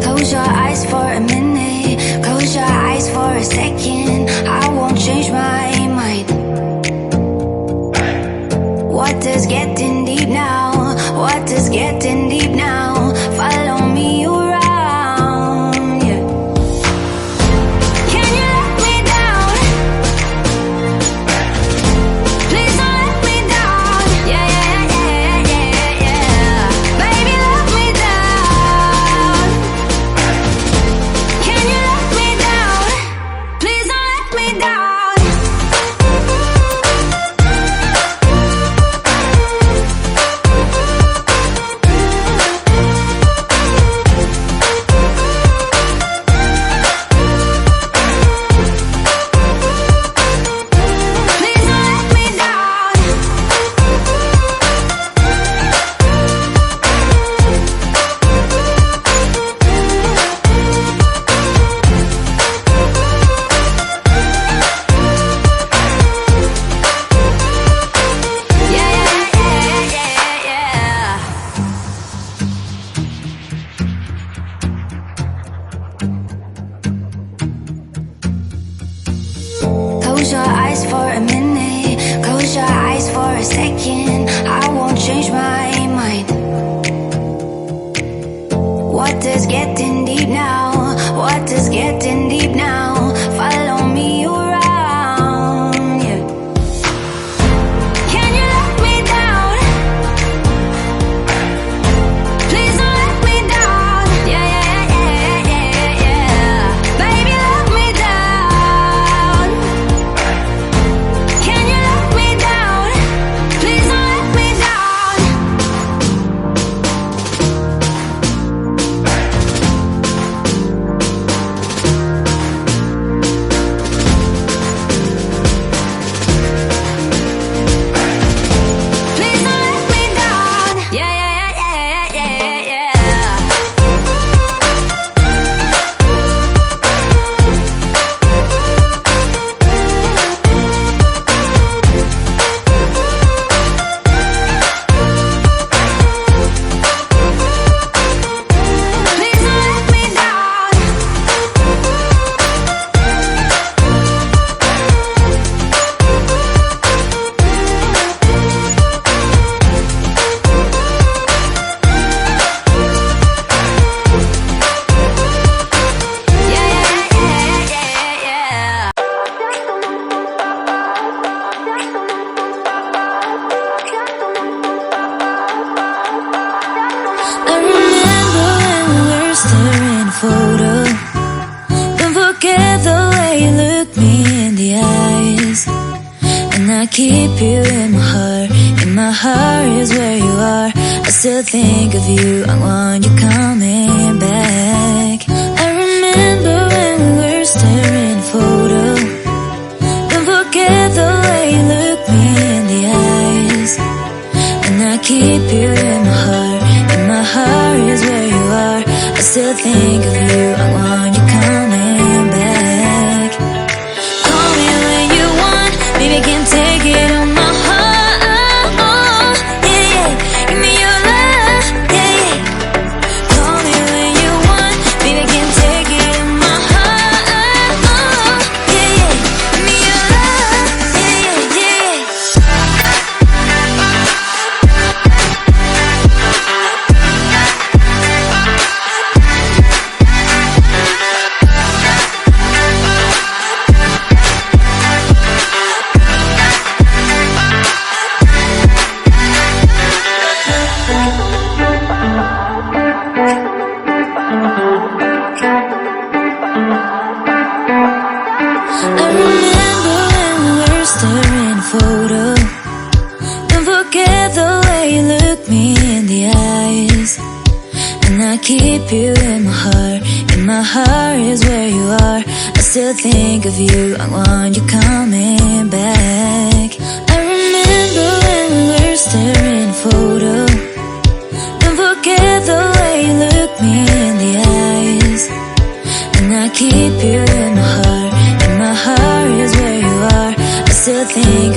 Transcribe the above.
Close your eyes for a minute, close your eyes for a second. I won't change my mind. Water's getting deep now, water's getting deep now. Follow me around, yeah. Can you let me down? Please don't let me down. Yeah, yeah, yeah, yeah, yeah. Baby, let me down. Can you let me down? Please don't let me down. Please don't let me down. Yeah, yeah, yeah, yeah, yeah. Close your eyes for a minute, close your eyes for a second. I won't change my mind. Water's getting deep now, water's getting deep now. Follow me around, yeah. Can you let me down? Please don't let me down. Yeah, yeah, yeah, yeah, yeah. Baby, let me down. Can you let me down? Please don't let me down. Please don't let me down. Yeah, yeah, yeah, yeah, yeah, yeah. Please don't let me down. Yeah, yeah, yeah, yeah, yeah. I remember when we were staring a photo. Don't forget the way you look me in the eyes. And I keep you in my heart is where you are. I still think of you, I want you coming back. I remember when we were staring a photo. Don't forget the way you look me in the eyes. And I keep you in my heart is where you are. I still think of you, I want you coming back. Call me when you want, baby, I can take it on my heart. Yeah, yeah, give me your love, yeah, yeah. Call me when you want, baby, I can take it on my heart. Yeah, yeah, give me your love, yeah, yeah, yeah. I remember when we were staring a photo. Don't forget the way you look me in the eyes. And I keep you in my heart is where you are. I still think of you, I want you coming back. I remember when we were staring a photo. Don't forget the way you look me in the eyes. And I keep you in my heart is where you are. I good thing